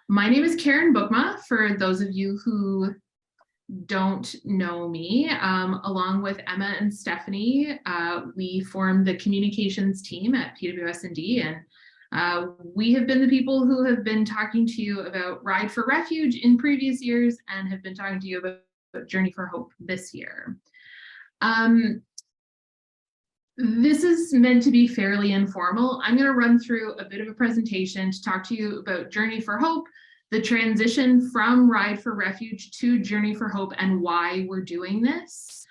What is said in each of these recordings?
My name is Karen Bookma, for those of you who don't know me. Along with Emma and Stephanie, we formed the communications team at PWS&D, and we have been the people who have been talking to you about Ride for Refuge in previous years and have been talking to you about Journey for Hope this year. This is meant to be fairly informal. I'm going to run through a bit of a presentation to talk to you about Journey for Hope, the transition from Ride for Refuge to Journey for Hope, and why we're doing this,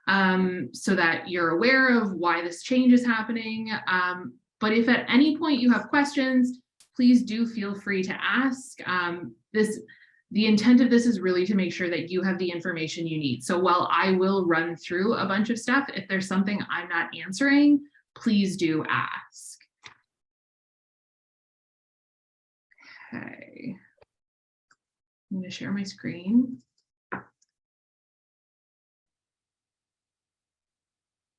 so that you're aware of why this change is happening. But if at any point you have questions, please do feel free to ask. The intent of this is really to make sure that you have the information you need. So while I will run through a bunch of stuff, if there's something I'm not answering, please do ask. Okay. I'm going to share my screen.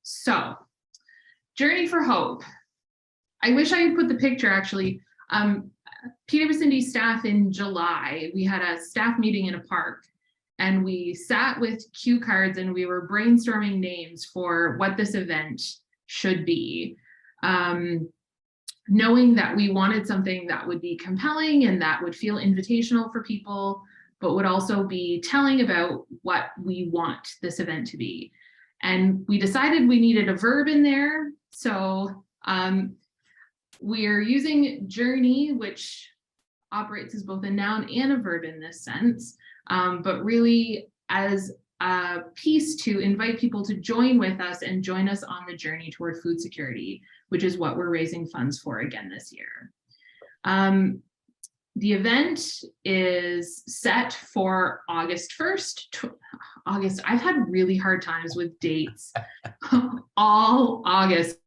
So, Journey for Hope. I wish I had put the picture actually. PWS&D staff in July, we had a staff meeting in a park, and we sat with cue cards and we were brainstorming names for what this event should be, knowing that we wanted something that would be compelling and that would feel invitational for people, but would also be telling about what we want this event to be. And we decided we needed a verb in there. So we're using journey, which operates as both a noun and a verb in this sense, but really as a piece to invite people to join with us and join us on the journey toward food security, which is what we're raising funds for again this year. The event is set for August 1st. I've had really hard times with dates all August.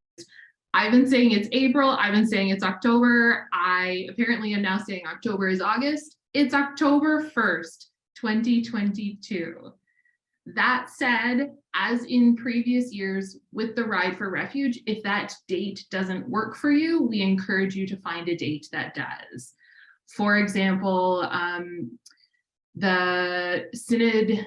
I've been saying it's April, I've been saying it's October. I apparently am now saying October is August. It's October 1st, 2022. That said, as in previous years with the Ride for Refuge, if that date doesn't work for you, we encourage you to find a date that does. For example, the Synod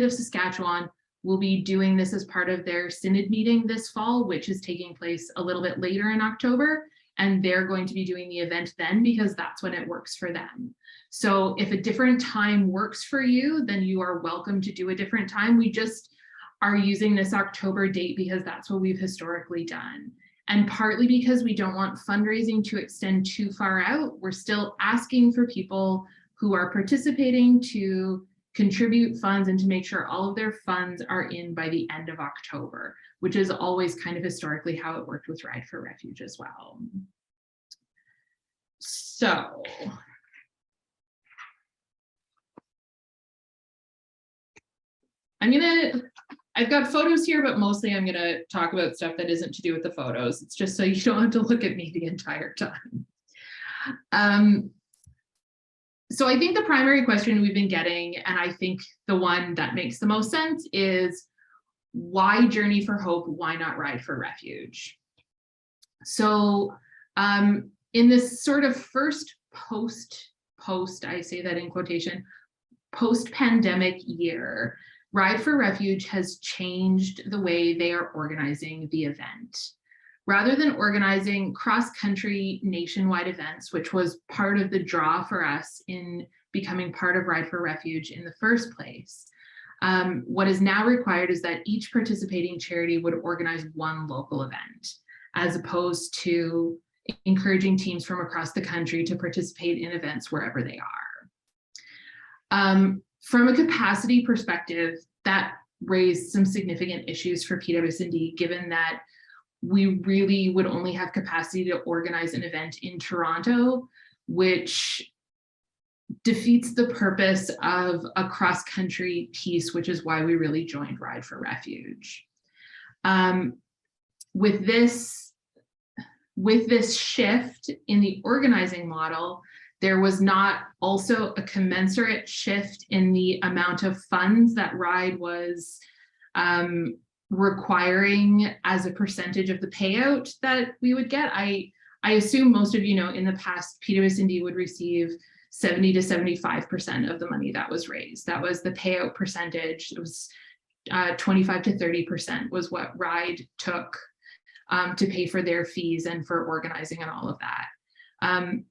of Saskatchewan will be doing this as part of their Synod meeting this fall, which is taking place a little bit later in October. And they're going to be doing the event then because that's when it works for them. So if a different time works for you, then you are welcome to do a different time. We just are using this October date because that's what we've historically done. And partly because we don't want fundraising to extend too far out, we're still asking for people who are participating to contribute funds and to make sure all of their funds are in by the end of October, which is always kind of historically how it worked with Ride for Refuge as well. So, I've got photos here, but mostly I'm gonna talk about stuff that isn't to do with the photos. It's just so you don't have to look at me the entire time. So I think the primary question we've been getting, and I think the one that makes the most sense, is why Journey for Hope? Why not Ride for Refuge? So in this sort of first post, I say that in quotation, post-pandemic year, Ride for Refuge has changed the way they are organizing the event. Rather than organizing cross-country nationwide events, which was part of the draw for us in becoming part of Ride for Refuge in the first place, what is now required is that each participating charity would organize one local event, as opposed to encouraging teams from across the country to participate in events wherever they are. From a capacity perspective, that raised some significant issues for PWS&D, given that we really would only have capacity to organize an event in Toronto, which defeats the purpose of a cross-country piece, which is why we really joined Ride for Refuge. With this shift in the organizing model, there was not also a commensurate shift in the amount of funds that Ride was requiring as a percentage of the payout that we would get. I assume most of you know in the past, PWS&D would receive 70 to 75% of the money that was raised. That was the payout percentage. It was 25 to 30% was what RIDE took to pay for their fees and for organizing and all of that.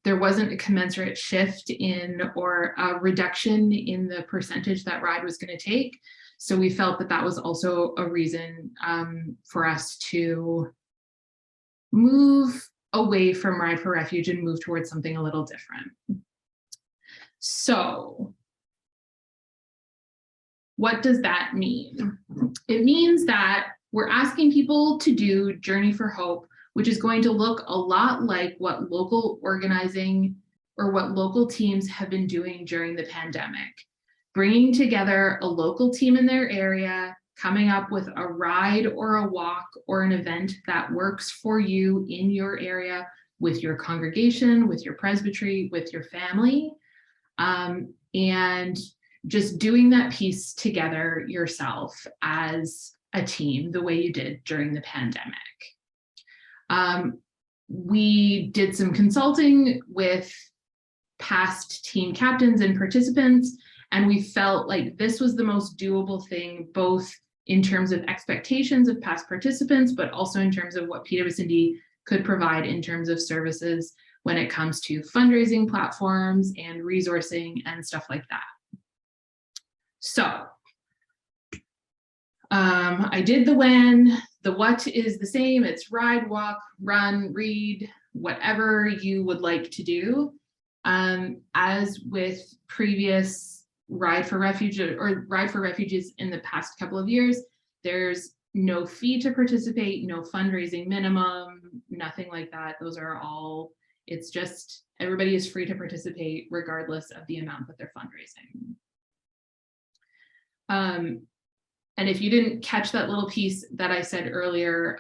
There wasn't a commensurate shift in or a reduction in the percentage that RIDE was going to take. So we felt that that was also a reason for us to move away from Ride for Refuge and move towards something a little different. So what does that mean? It means that we're asking people to do Journey for Hope, which is going to look a lot like what local organizing or what local teams have been doing during the pandemic. Bringing together a local team in their area, coming up with a ride or a walk or an event that works for you in your area with your congregation, with your presbytery, with your family, and just doing that piece together yourself as a team, the way you did during the pandemic. We did some consulting with past team captains and participants, and we felt like this was the most doable thing, both in terms of expectations of past participants, but also in terms of what PWS&D could provide in terms of services when it comes to fundraising platforms and resourcing and stuff like that. So I did the when, the what is the same. It's ride, walk, run, read, whatever you would like to do. As with previous Ride for Refuge or Ride for Refuges in the past couple of years, there's no fee to participate, no fundraising minimum, nothing like that. Those are all, it's just everybody is free to participate regardless of the amount that they're fundraising. And if you didn't catch that little piece that I said earlier,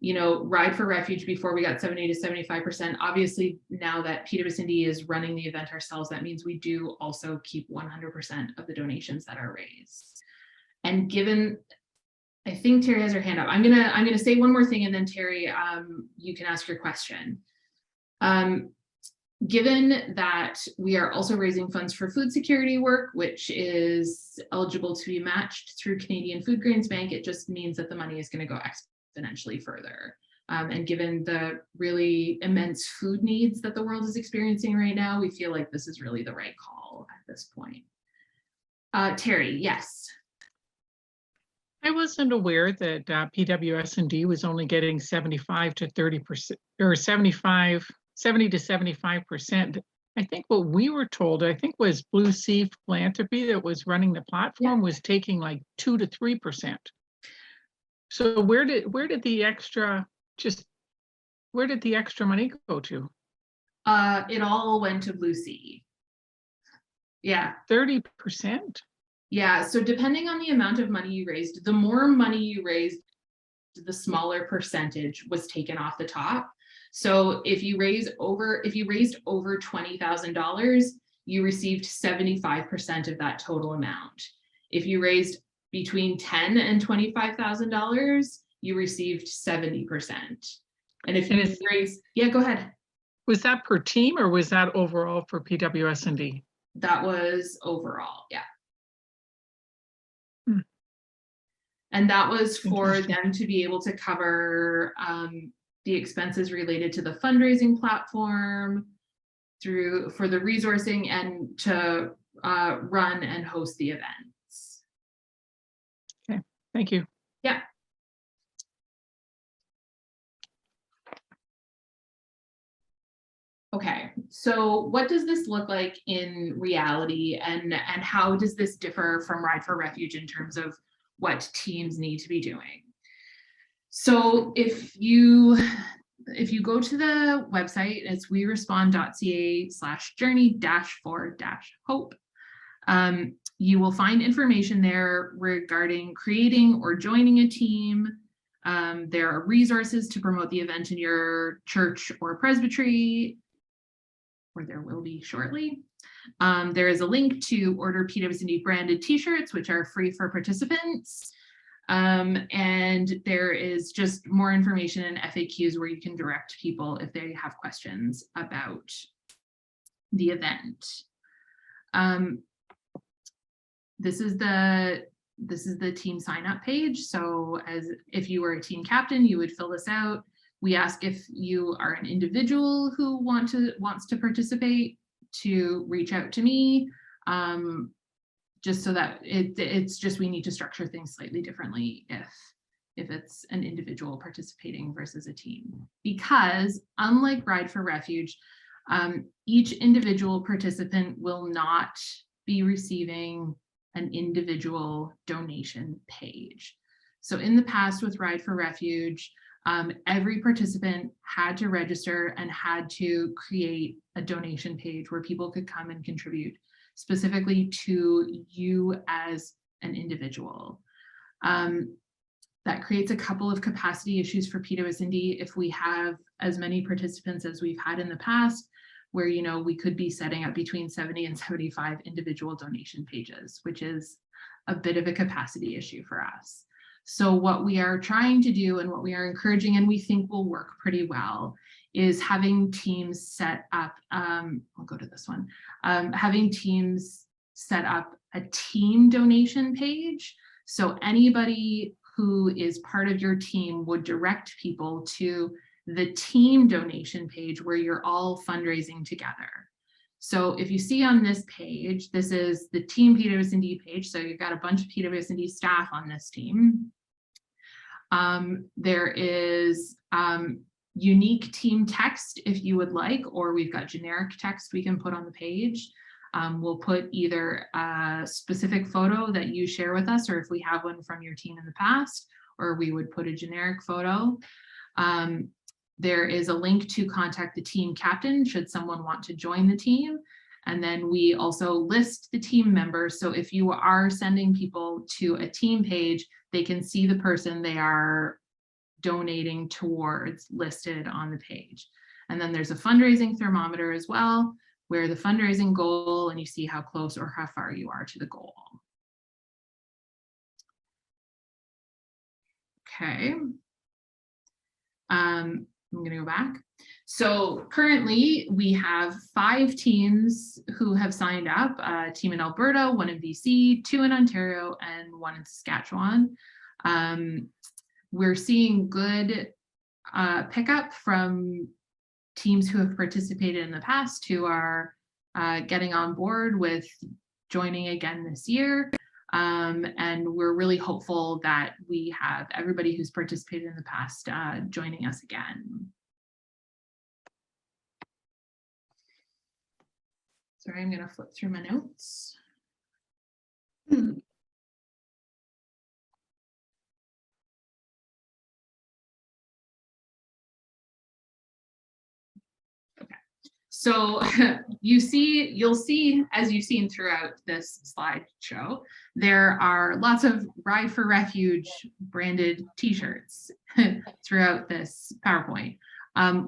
you know, Ride for Refuge before we got 70 to 75%. Obviously, now that PWS&D is running the event ourselves, that means we do also keep 100% of the donations that are raised. And given, I think Terry has her hand up. I'm gonna say one more thing, and then Terry, you can ask your question. Given that we are also raising funds for food security work, which is eligible to be matched through Canadian Food Grains Bank, it just means that the money is going to go exponentially further. And given the really immense food needs that the world is experiencing right now, we feel like this is really the right call at this point. Terry, yes. I wasn't aware that PWS&D was only getting 75 to 30% or 70 to 75%. I think what we were told, I think was Blue Sea Philanthropy that was running the platform, was taking like 2 to 3%. So where did the extra money go to? It all went to Blue Sea. Yeah. 30%? Yeah, so depending on the amount of money you raised, the more money you raised, the smaller percentage was taken off the top. So if you raised over $20,000, you received 75% of that total amount. If you raised between $10,000 and $25,000, you received 70%. And if you raised, yeah, go ahead. Was that per team or was that overall for PWS&D? That was overall, yeah. And that was for them to be able to cover the expenses related to the fundraising platform, for the resourcing, and to run and host the events. Okay, thank you. Yeah. Okay, so what does this look like in reality, and how does this differ from Ride for Refuge in terms of what teams need to be doing? So if you go to the website, it's WeRespond.ca/journey-for-hope. You will find information there regarding creating or joining a team. There are resources to promote the event in your church or presbytery, or there will be shortly. There is a link to order PWS&D branded t-shirts, which are free for participants. And there is just more information in FAQs where you can direct people if they have questions about the event. This is the team sign up page. So as if you were a team captain, you would fill this out. We ask if you are an individual who wants to participate to reach out to me, just so that it's just, we need to structure things slightly differently if it's an individual participating versus a team, because unlike Ride for Refuge, each individual participant will not be receiving an individual donation page. So in the past with Ride for Refuge, every participant had to register and had to create a donation page where people could come and contribute specifically to you as an individual. That creates a couple of capacity issues for PWS&D if we have as many participants as we've had in the past, where, you know, we could be setting up between 70 and 75 individual donation pages, which is a bit of a capacity issue for us. So what we are trying to do and what we are encouraging, and we think will work pretty well, is having teams set up, I'll go to this one, having teams set up a team donation page. So anybody who is part of your team would direct people to the team donation page where you're all fundraising together. So if you see on this page, this is the team PWS&D page. So you've got a bunch of PWS&D staff on this team. There is unique team text if you would like, or we've got generic text we can put on the page. We'll put either a specific photo that you share with us, or if we have one from your team in the past, or we would put a generic photo. There is a link to contact the team captain should someone want to join the team. And then we also list the team members. So if you are sending people to a team page, they can see the person they are donating towards listed on the page. And then there's a fundraising thermometer as well, where the fundraising goal, and you see how close or how far you are to the goal. Okay. I'm going to go back. So currently we have 5 teams who have signed up, a team in Alberta, 1 in BC, 2 in Ontario, and 1 in Saskatchewan. We're seeing good pickup from teams who have participated in the past who are getting on board with joining again this year. And we're really hopeful that we have everybody who's participated in the past joining us again. Sorry, I'm going to flip through my notes. So you'll see, as you've seen throughout this slideshow, there are lots of Ride for Refuge branded t-shirts throughout this PowerPoint.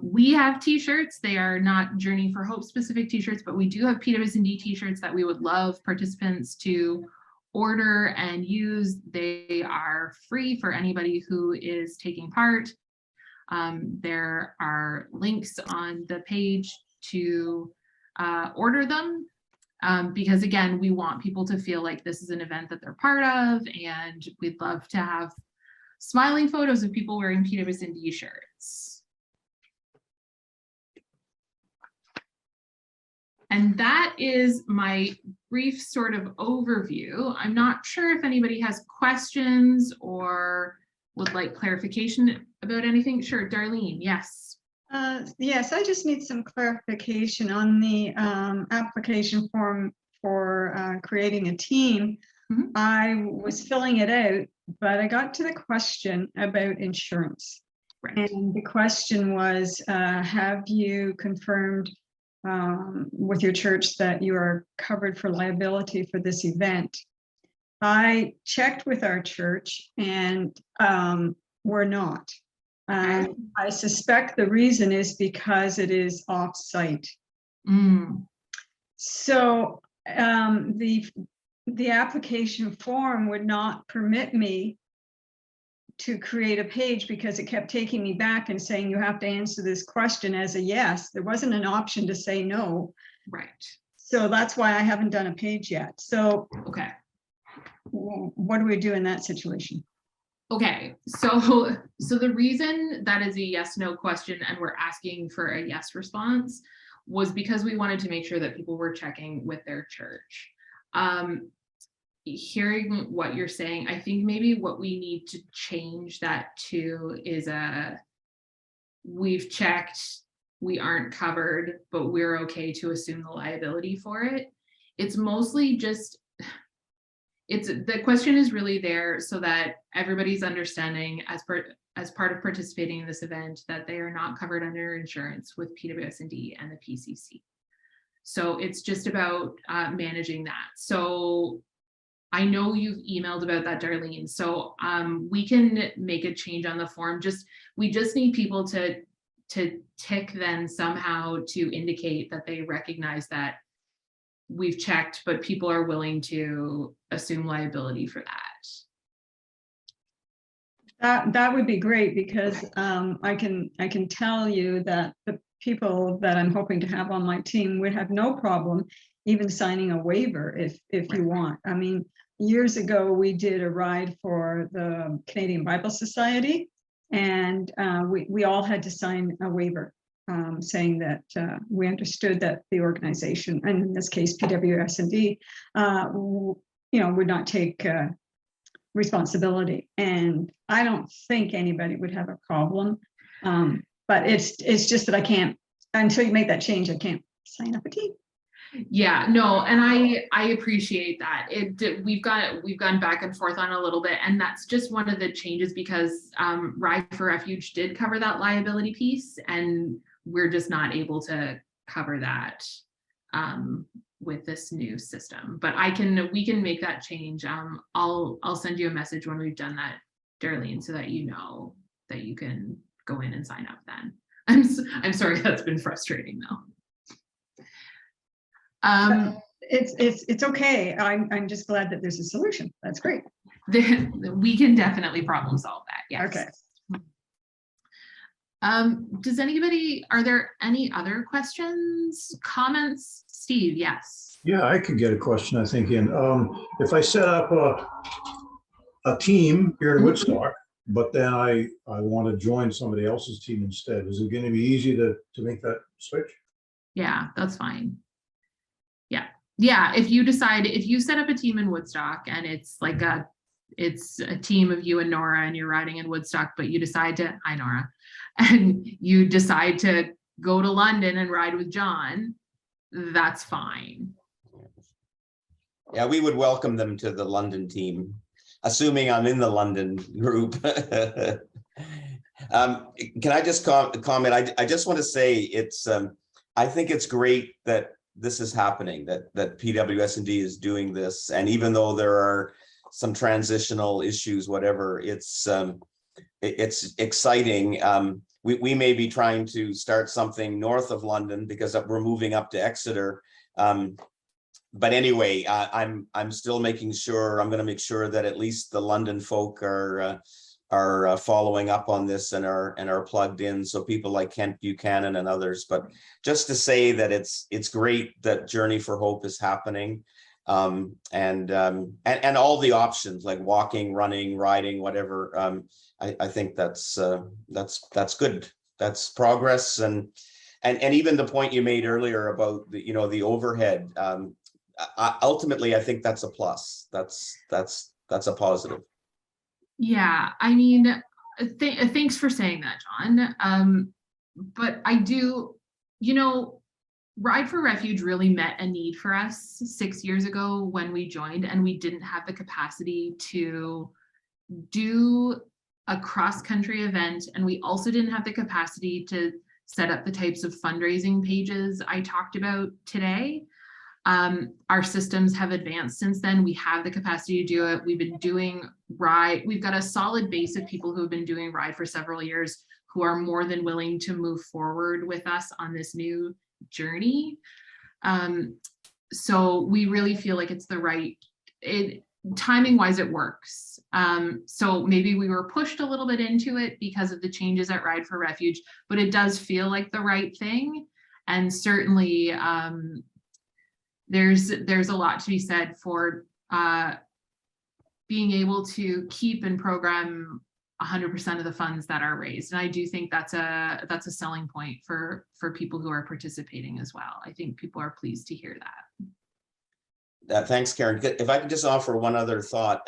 We have t-shirts. They are not Journey for Hope specific t-shirts, but we do have PWS&D t-shirts that we would love participants to order and use. They are free for anybody who is taking part. There are links on the page to order them, because again, we want people to feel like this is an event that they're part of, and we'd love to have smiling photos of people wearing PWS&D shirts. And that is my brief sort of overview. I'm not sure if anybody has questions or would like clarification about anything. Sure, Darlene, yes. Yes, I just need some clarification on the application form for creating a team. Mm-hmm. I was filling it out, but I got to the question about insurance. Right. And the question was, have you confirmed with your church that you are covered for liability for this event? I checked with our church and we're not. I suspect the reason is because it is off-site. So the application form would not permit me to create a page because it kept taking me back and saying, you have to answer this question as a yes. There wasn't an option to say no. Right. So that's why I haven't done a page yet. So Okay. what do we do in that situation? Okay, so the reason that is a yes, no question and we're asking for a yes response was because we wanted to make sure that people were checking with their church. Hearing what you're saying, I think maybe what we need to change that to is we've checked, we aren't covered, but we're okay to assume the liability for it. It's mostly just, the question is really there so that everybody's understanding as part of participating in this event that they are not covered under insurance with PWS&D and the PCC. So it's just about managing that. So I know you've emailed about that, Darlene. So we can make a change on the form. We just need people to tick then somehow to indicate that they recognize that we've checked, but people are willing to assume liability for that. That would be great because I can tell you that the people that I'm hoping to have on my team would have no problem even signing a waiver if you want. I mean, years ago we did a ride for the Canadian Bible Society, and we all had to sign a waiver saying that we understood that the organization, and in this case PWS&D, would not take responsibility. And I don't think anybody would have a problem. But it's just that I can't, until you make that change, I can't sign up a team. Yeah, no, and I appreciate that. We've gone back and forth on a little bit, and that's just one of the changes because Ride for Refuge did cover that liability piece, and we're just not able to cover that with this new system. But we can make that change. I'll send you a message when we've done that, Darlene, so that you know that you can go in and sign up then. I'm sorry that's been frustrating though. It's okay. I'm just glad that there's a solution. That's great. We can definitely problem solve that. Yes. Okay. Are there any other questions, comments? Steve, yes. Yeah, I could get a question, I think, in. If I set up a team here in Woodstock, but then I want to join somebody else's team instead, is it going to be easy to make that switch? Yeah, that's fine. Yeah, if you set up a team in Woodstock and it's a team of you and Nora and you're riding in Woodstock, but you decide to, hi Nora, and you decide to go to London and ride with John, that's fine. Yeah, we would welcome them to the London team, assuming I'm in the London group. Can I just comment? I just want to say I think it's great that this is happening, that PWS&D is doing this. And even though there are some transitional issues, whatever, it's exciting. We may be trying to start something north of London because we're moving up to Exeter. But anyway, I'm still making sure, I'm going to make sure that at least the London folk are following up on this and are plugged in. So people like Kent Buchanan and others, but just to say that it's great that Journey for Hope is happening. And all the options like walking, running, riding, whatever. I think that's good. That's progress. And even the point you made earlier about the overhead, ultimately, I think that's a plus. That's a positive. Yeah, I mean, thanks for saying that, John. But I do, Ride for Refuge really met a need for us 6 years ago when we joined, and we didn't have the capacity to do a cross-country event, and we also didn't have the capacity to set up the types of fundraising pages I talked about today. Our systems have advanced since then. We have the capacity to do it. We've been doing Ride. We've got a solid base of people who have been doing Ride for several years who are more than willing to move forward with us on this new journey. So we really feel like it's the right, timing wise, it works. So maybe we were pushed a little bit into it because of the changes at Ride for Refuge, but it does feel like the right thing. And certainly there's a lot to be said for being able to keep and program 100% of the funds that are raised. And I do think that's a selling point for people who are participating as well. I think people are pleased to hear that. Thanks, Karen. If I could just offer one other thought,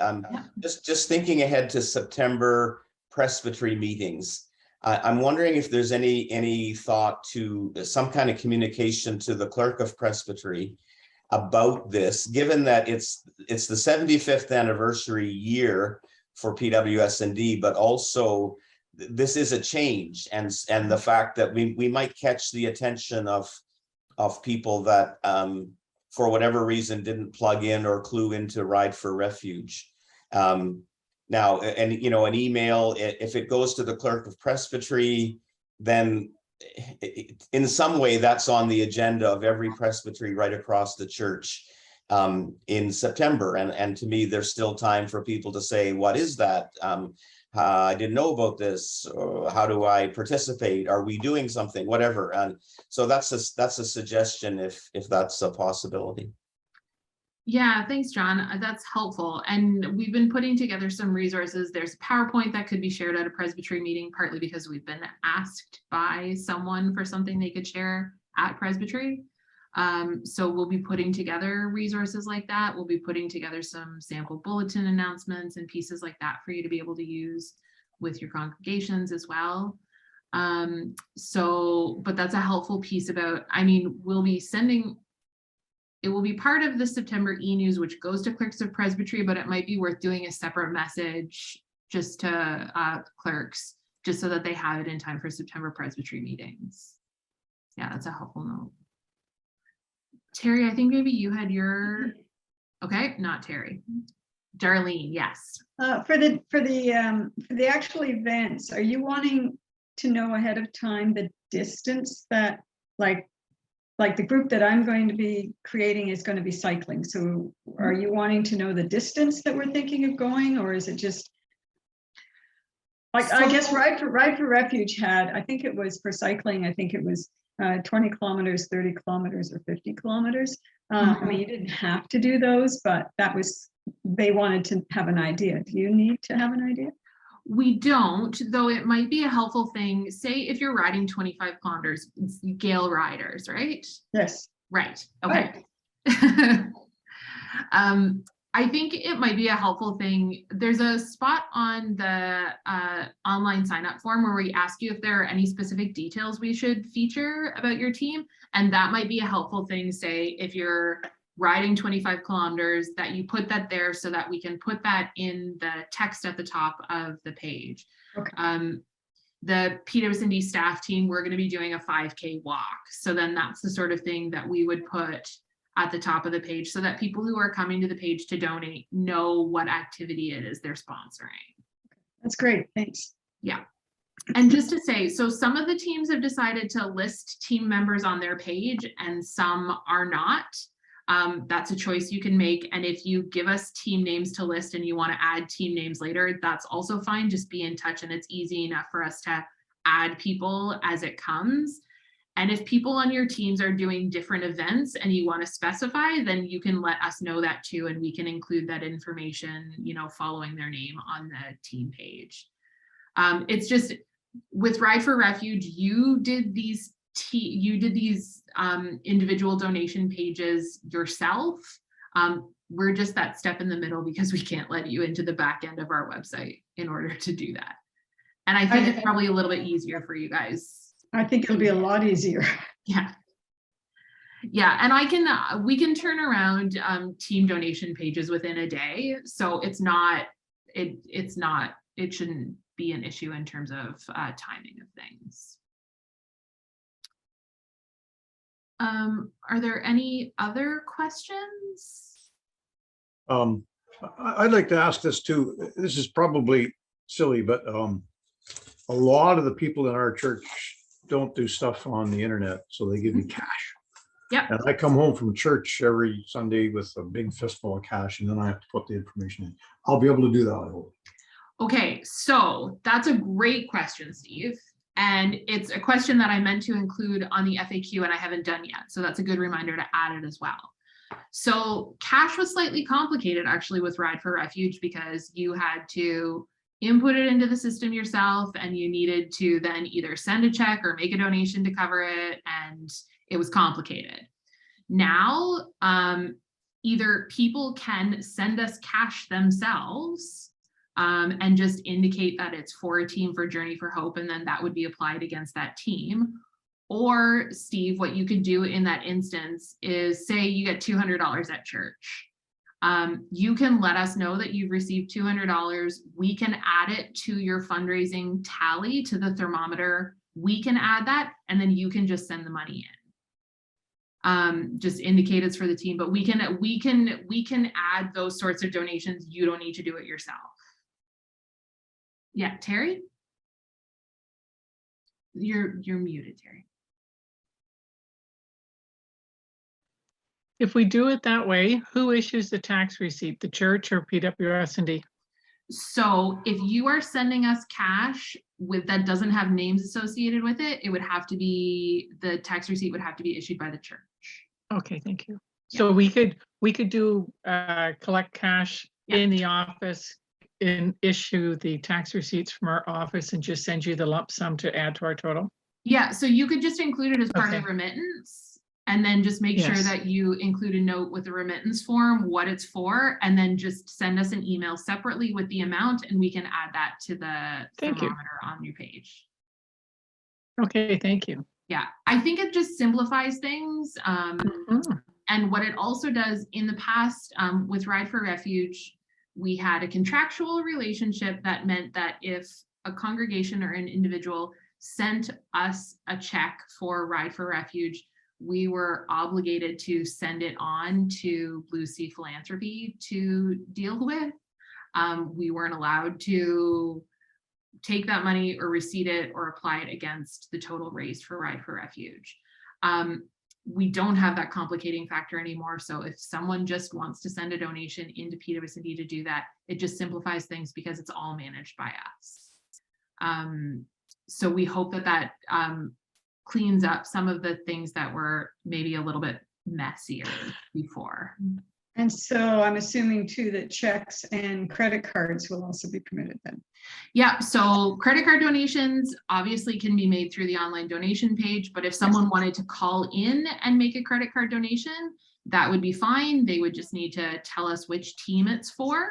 just thinking ahead to September presbytery meetings, I'm wondering if there's any thought to some kind of communication to the clerk of presbytery about this, given that it's the 75th anniversary year for PWS&D, but also this is a change, and the fact that we might catch the attention of people that for whatever reason didn't plug in or clue into Ride for Refuge. Now, and an email, if it goes to the clerk of presbytery, then in some way that's on the agenda of every presbytery right across the church in September. And to me, there's still time for people to say, what is that? I didn't know about this. How do I participate? Are we doing something? Whatever. And so that's a suggestion if that's a possibility. Yeah, thanks, John. That's helpful. And we've been putting together some resources. There's a PowerPoint that could be shared at a presbytery meeting, partly because we've been asked by someone for something they could share at presbytery. So we'll be putting together resources like that. We'll be putting together some sample bulletin announcements and pieces like that for you to be able to use with your congregations as well. But that's a helpful piece about, we'll be sending, it will be part of the September e-news, which goes to clerks of presbytery, but it might be worth doing a separate message just to clerks, just so that they have it in time for September presbytery meetings. Yeah, that's a helpful note. Terry, I think maybe you had your, okay, not Terry. Darlene, yes. For the actual events, are you wanting to know ahead of time the distance that, like the group that I'm going to be creating is going to be cycling? So are you wanting to know the distance that we're thinking of going, or is it just like, I guess Ride for Refuge had, I think it was for cycling, I think it was 20 kilometers, 30 kilometers, or 50 kilometers. You didn't have to do those, but that was, they wanted to have an idea. Do you need to have an idea? We don't, though it might be a helpful thing. Say if you're riding 25 kilometers, it's Gale riders, right? Yes. Right, okay. Right. I think it might be a helpful thing. There's a spot on the online sign up form where we ask you if there are any specific details we should feature about your team. And that might be a helpful thing, say, if you're riding 25 kilometers, that you put that there so that we can put that in the text at the top of the page. Okay. The PWS&D staff team, we're going to be doing a 5K walk. So then that's the sort of thing that we would put at the top of the page so that people who are coming to the page to donate know what activity it is they're sponsoring. That's great. Thanks. Yeah. And just to say, so some of the teams have decided to list team members on their page and some are not. That's a choice you can make. And if you give us team names to list and you want to add team names later, that's also fine. Just be in touch and it's easy enough for us to add people as it comes. And if people on your teams are doing different events and you want to specify, then you can let us know that too. And we can include that information, following their name on the team page. It's just with Ride for Refuge, you did these individual donation pages yourself. We're just that step in the middle because we can't let you into the back end of our website in order to do that. And I think it's probably a little bit easier for you guys. I think it'll be a lot easier. Yeah. Yeah, and we can turn around team donation pages within a day. So it shouldn't be an issue in terms of timing of things. Are there any other questions? I'd like to ask this too. This is probably silly, but a lot of the people in our church don't do stuff on the internet, so they give you cash. Yep. And I come home from church every Sunday with a big fistful of cash, and then I have to put the information in. I'll be able to do that, I hope. Okay, so that's a great question, Steve. And it's a question that I meant to include on the FAQ and I haven't done yet. So that's a good reminder to add it as well. So cash was slightly complicated actually with Ride for Refuge because you had to input it into the system yourself and you needed to then either send a check or make a donation to cover it, and it was complicated. Now, either people can send us cash themselves and just indicate that it's for a team for Journey for Hope, and then that would be applied against that team. Or Steve, what you could do in that instance is say you get $200 at church. You can let us know that you've received $200. We can add it to your fundraising tally to the thermometer. We can add that, and then you can just send the money in. Just indicate it's for the team, but we can add those sorts of donations. You don't need to do it yourself. Yeah, Terry? You're muted, Terry. If we do it that way, who issues the tax receipt, the church or PWS&D? So if you are sending us cash with that doesn't have names associated with it, it would have to be, the tax receipt would have to be issued by the church. Okay, thank you. Yeah. So we could do collect cash Yeah. in the office and issue the tax receipts from our office and just send you the lump sum to add to our total? Yeah, so you could just include it as part of Okay. the remittance and then just make sure Yes. that you include a note with the remittance form, what it's for, and then just send us an email separately with the amount and we can add that to the Thank you. thermometer on your page. Okay, thank you. Yeah, I think it just simplifies things. Mhm. And what it also does in the past with Ride for Refuge, we had a contractual relationship that meant that if a congregation or an individual sent us a check for Ride for Refuge, we were obligated to send it on to Blue Sea Philanthropy to deal with. We weren't allowed to take that money or receipt it or apply it against the total raised for Ride for Refuge. We don't have that complicating factor anymore. So if someone just wants to send a donation into PWS&D to do that, it just simplifies things because it's all managed by us. So we hope that that cleans up some of the things that were maybe a little bit messier before. And so I'm assuming too that checks and credit cards will also be permitted then. Yeah, so credit card donations obviously can be made through the online donation page, but if someone wanted to call in and make a credit card donation, that would be fine. They would just need to tell us which team it's for.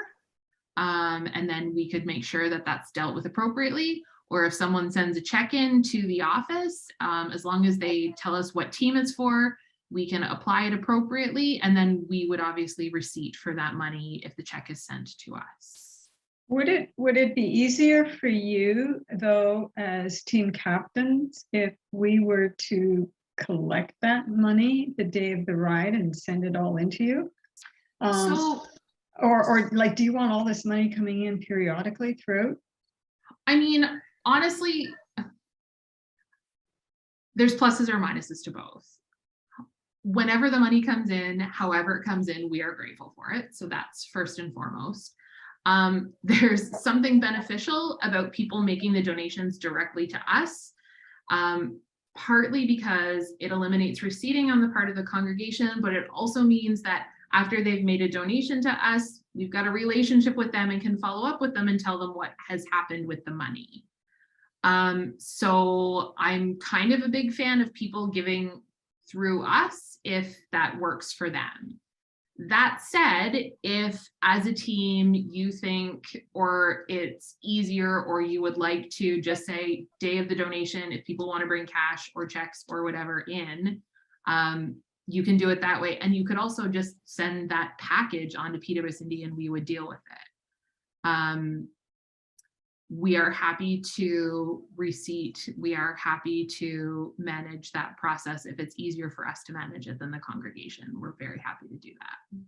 And then we could make sure that that's dealt with appropriately. Or if someone sends a check in to the office, as long as they tell us what team it's for, we can apply it appropriately. And then we would obviously receipt for that money if the check is sent to us. Would it be easier for you though, as team captains, if we were to collect that money the day of the ride and send it all into you? Or like, do you want all this money coming in periodically throughout? I mean, honestly, there's pluses or minuses to both. Whenever the money comes in, however it comes in, we are grateful for it. So that's first and foremost. There's something beneficial about people making the donations directly to us, partly because it eliminates receipting on the part of the congregation, but it also means that after they've made a donation to us, we've got a relationship with them and can follow up with them and tell them what has happened with the money. So I'm kind of a big fan of people giving through us if that works for them. That said, if as a team you think or it's easier or you would like to just say day of the donation, if people want to bring cash or checks or whatever in, you can do it that way. And you could also just send that package onto PWS&D and we would deal with it. We are happy to receipt. We are happy to manage that process if it's easier for us to manage it than the congregation. We're very happy to do that.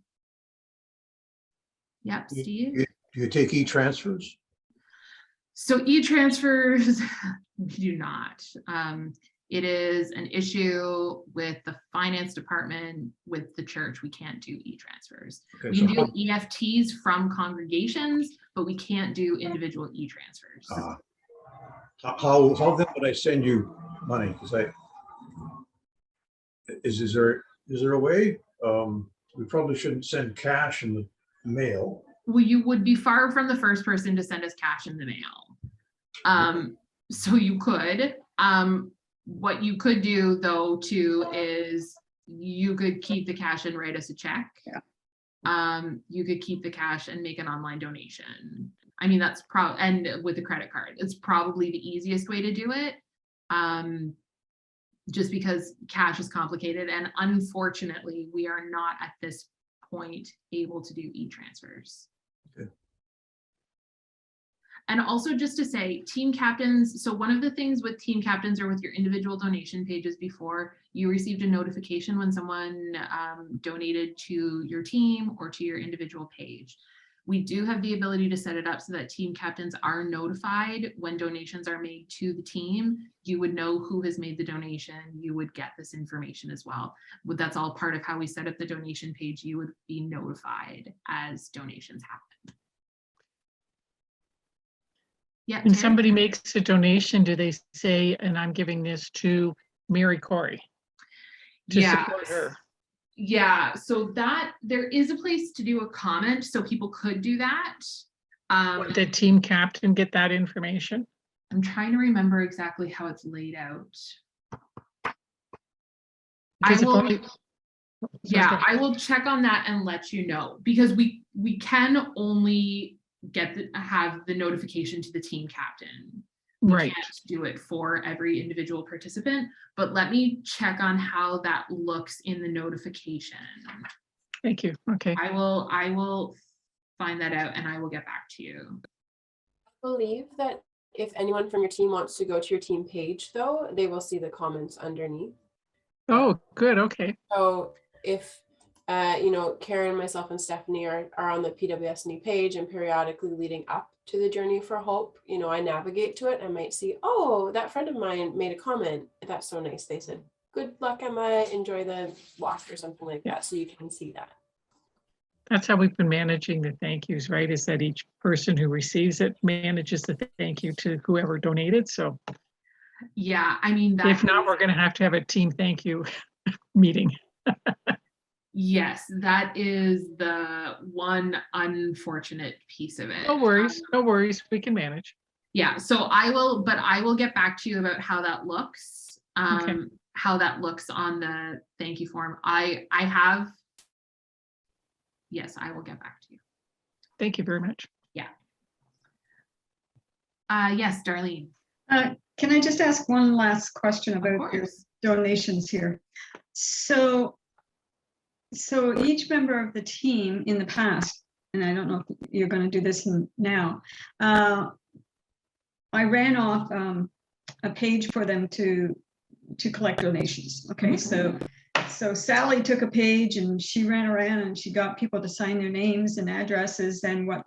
Yep, Steve? Do you take e-transfers? So e-transfers, we do not. It is an issue with the finance department, with the church. We can't do e-transfers. Okay, We so can do EFTs from congregations, but we can't do individual e-transfers. how then would I send you money? Because is there a way? We probably shouldn't send cash in the mail. Well, you would be far from the first person to send us cash in the mail. So you could. What you could do though too is you could keep the cash and write us a check. Yeah. You could keep the cash and make an online donation. I mean, that's and with a credit card, it's probably the easiest way to do it. Just because cash is complicated, and unfortunately, we are not at this point able to do e-transfers. Okay. And also just to say, team captains, so one of the things with team captains or with your individual donation pages before, you received a notification when someone donated to your team or to your individual page. We do have the ability to set it up so that team captains are notified when donations are made to the team. You would know who has made the donation. You would get this information as well. But that's all part of how we set up the donation page. You would be notified as donations happen. Yeah. When Terry? somebody makes a donation, do they say, and I'm giving this to Mary Corey to support her? Yeah, so that there is a place to do a comment, so people could do that. Would the team captain get that information? I'm trying to remember exactly how it's laid out. Because if will- only- Yeah, I will check on that and let you know, because we can only have the notification to the team captain. We Right. can't do it for every individual participant, but let me check on how that looks in the notification. Thank you. Okay. I will find that out and I will get back to you. I believe that if anyone from your team wants to go to your team page, though, they will see the comments underneath. Oh, good. Okay. So if Karen, myself, and Stephanie are on the PWS&D page, and periodically leading up to the Journey for Hope, I navigate to it. I might see, oh, that friend of mine made a comment. That's so nice. They said, "Good luck, Emma. Enjoy the walk," or something like that. So you can see that. That's how we've been managing the thank yous, right? Is that each person who receives it manages the thank you to whoever donated. So Yeah, I mean, if not, we're going to have a team thank you meeting. Yes, that is the one unfortunate piece of it. No worries. No worries. We can manage. Yeah, so I will get back to you about how that looks. Okay. How that looks on the thank you form. Yes, I will get back to you. Thank you very much. Yes, Darlene. Can I just ask one last question Of about your course. donations here? So each member of the team in the past, and I don't know if you're going to do this now, I ran off a page for them to collect donations. Okay, so Sally took a page and she ran around and she got people to sign their names and addresses and what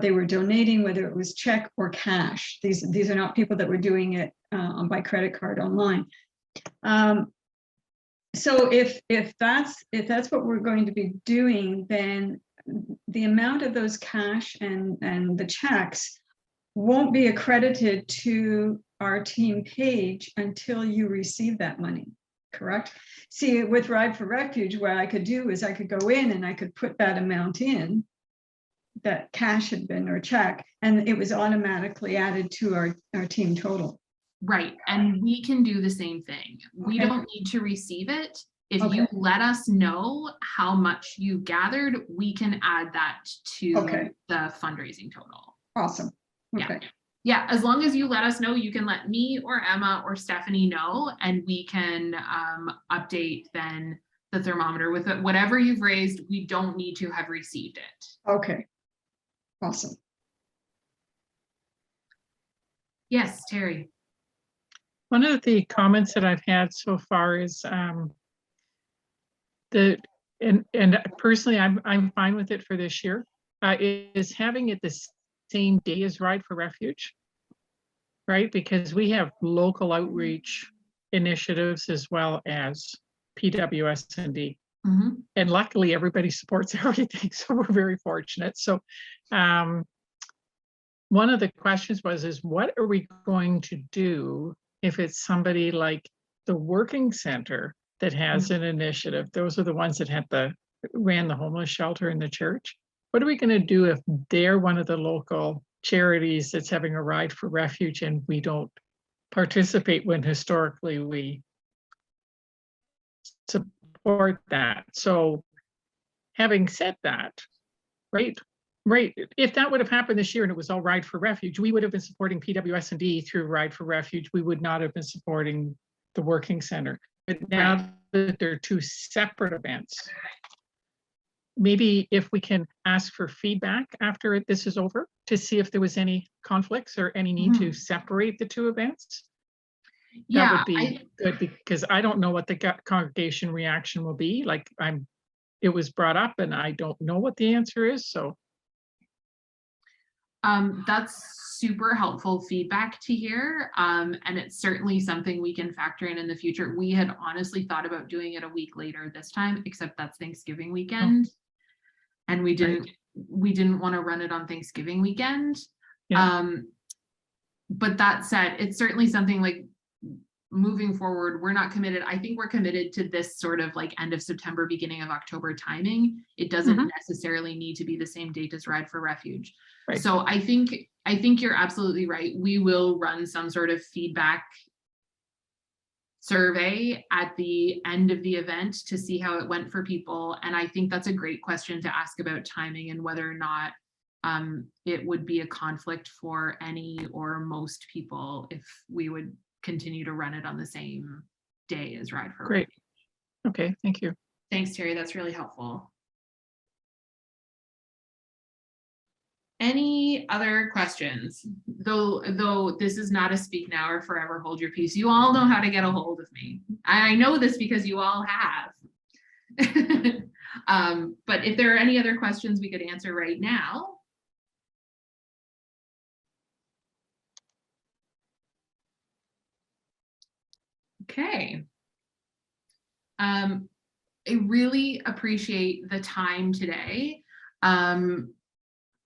they were donating, whether it was check or cash. These are not people that were doing it by credit card online. So if that's what we're going to be doing, then the amount of those cash and the checks won't be accredited to our team page until you receive that money, correct? See, with Ride for Refuge, what I could do is I could go in and I could put that amount in that cash had been or check, and it was automatically added to our team total. Right, and we can do the same thing. We Okay. don't need to receive it. If Okay. you let us know how much you gathered, we can add that to Okay. the fundraising total. Awesome. Yeah. Okay. Yeah, as long as you let us know, you can let me or Emma or Stephanie know, and we can update then the thermometer with it. Whatever you've raised, we don't need to have received it. Okay. Awesome. Yes, Terry. One of the comments that I've had so far is and personally I'm fine with it for this year, is having it the same day as Ride for Refuge, right? Because we have local outreach initiatives as well as PWS&D. Mhm. And luckily, everybody supports everything, so we're very fortunate. So one of the questions is what are we going to do if it's somebody like the Working Center that has an initiative? Those are the ones that ran the homeless shelter in the church. What are we going to do if they're one of the local charities that's having a Ride for Refuge and we don't participate when historically we support that? So having said that, right, if that would have happened this year and it was all Ride for Refuge, we would have been supporting PWS&D through Ride for Refuge. We would not have been supporting the Working Center. But now that they're two separate events, maybe if we can ask for feedback after this is over to see if there was any conflicts or any need to separate the two events. That would be good, because I don't know what the congregation reaction will be. Like it was brought up and I don't know what the answer is. So that's super helpful feedback to hear. And it's certainly something we can factor in the future. We had honestly thought about doing it a week later this time, except that's Thanksgiving weekend. And we didn't want to run it on Thanksgiving weekend. Yeah. But that said, it's certainly something like moving forward, we're not committed. I think we're committed to this sort of like end of September, beginning of October timing. It doesn't necessarily need to be the same date as Ride for Refuge. Right. So I think you're absolutely right. We will run some sort of feedback survey at the end of the event to see how it went for people. And I think that's a great question to ask about timing and whether or not it would be a conflict for any or most people if we would continue to run it on the same day as Ride for Refuge. Great. Okay, thank you. Thanks, Terry. That's really helpful. Any other questions? Though this is not a speak now or forever hold your peace. You all know how to get a hold of me. I know this because you all have. But if there are any other questions we could answer right now. Okay. I really appreciate the time today.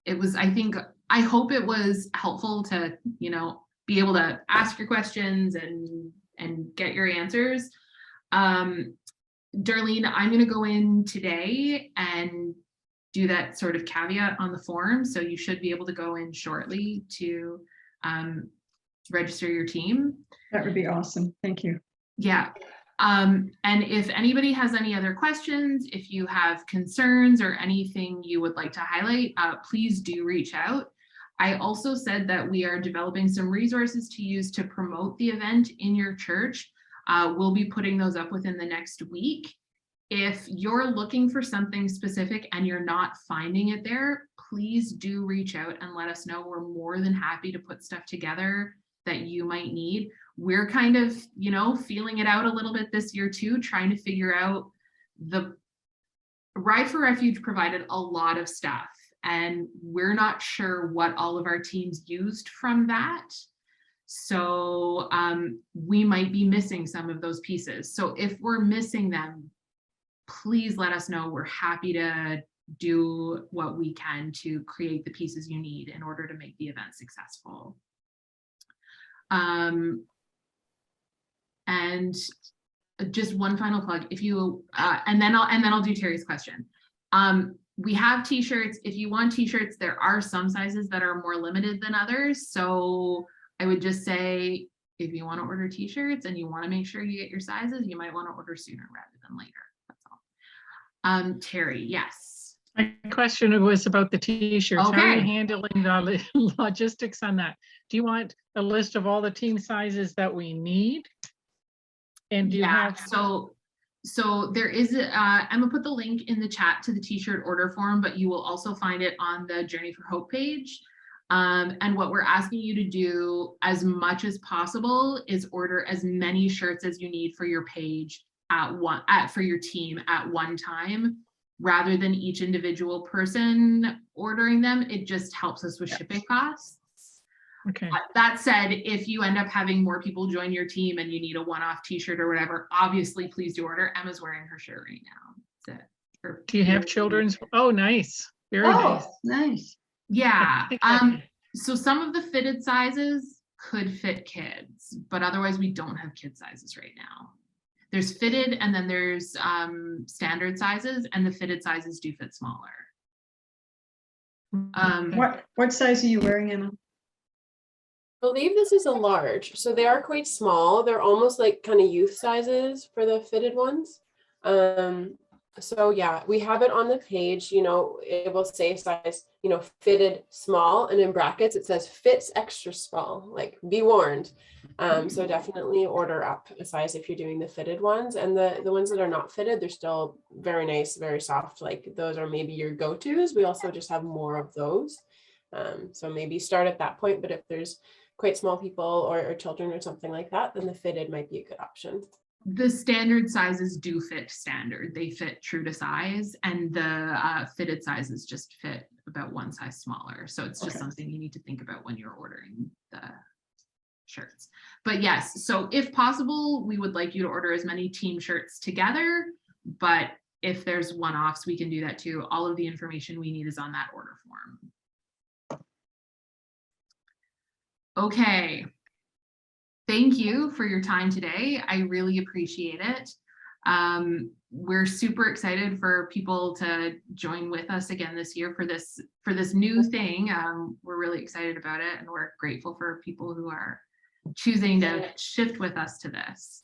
It was, I hope it was helpful to, be able to ask your questions and get your answers. Darlene, I'm going to go in today and do that sort of caveat on the form. So you should be able to go in shortly to register your team. That would be awesome. Thank you. Yeah. And if anybody has any other questions, if you have concerns or anything you would like to highlight, please do reach out. I also said that we are developing some resources to use to promote the event in your church. We'll be putting those up within the next week. If you're looking for something specific and you're not finding it there, please do reach out and let us know. We're more than happy to put stuff together that you might need. We're kind of, feeling it out a little bit this year too, trying to figure out the Ride for Refuge provided a lot of stuff and we're not sure what all of our teams used from that. So we might be missing some of those pieces. So if we're missing them, please let us know. We're happy to do what we can to create the pieces you need in order to make the event successful. And just one final plug, if you and then I'll do Terry's question. We have t-shirts. If you want t-shirts, there are some sizes that are more limited than others. So I would just say, if you want to order t-shirts and you want to make sure you get your sizes, you might want to order sooner rather than later. That's all. Terry, yes. My question was about the t-shirts. Okay. How are you handling the logistics on that? Do you want a list of all the team sizes that we need? And do you have? So there is, I'm gonna put the link in the chat to the t-shirt order form, but you will also find it on the Journey for Hope page. And what we're asking you to do as much as possible is order as many shirts as you need for your page for your team at one time, rather than each individual person ordering them. It just helps us with shipping costs. Okay. That said, if you end up having more people join your team and you need a one-off t-shirt or whatever, obviously please do order. Emma's wearing her shirt right now. That's it. Do you have children's? Oh, nice. Very Oh, nice. nice. Yeah. think that- So some of the fitted sizes could fit kids, but otherwise we don't have kid sizes right now. There's fitted and then there's standard sizes, and the fitted sizes do fit smaller. What size are you wearing, Emma? I believe this is a large, so they are quite small. They're almost like kind of youth sizes for the fitted ones. So yeah, we have it on the page, you know, it will say size, you know, fitted small, and in brackets it says fits extra small, like be warned. So definitely order up a size if you're doing the fitted ones, and the ones that are not fitted, they're still very nice, very soft. Like those are maybe your go-tos. We also just have more of those. So maybe start at that point, but if there's quite small people or children or something like that, then the fitted might be a good option. The standard sizes do fit standard. They fit true to size, and the fitted sizes just fit about one size smaller. So it's just something you need to think about when you're ordering the shirts. But yes, so if possible, we would like you to order as many team shirts together, but if there's one-offs, we can do that too. All of the information we need is on that order form. Okay. Thank you for your time today. I really appreciate it. We're super excited for people to join with us again this year for this new thing. We're really excited about it, and we're grateful for people who are choosing to shift with us to this.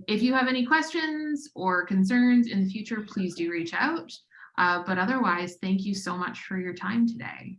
If you have any questions or concerns in the future, please do reach out. But otherwise, thank you so much for your time today.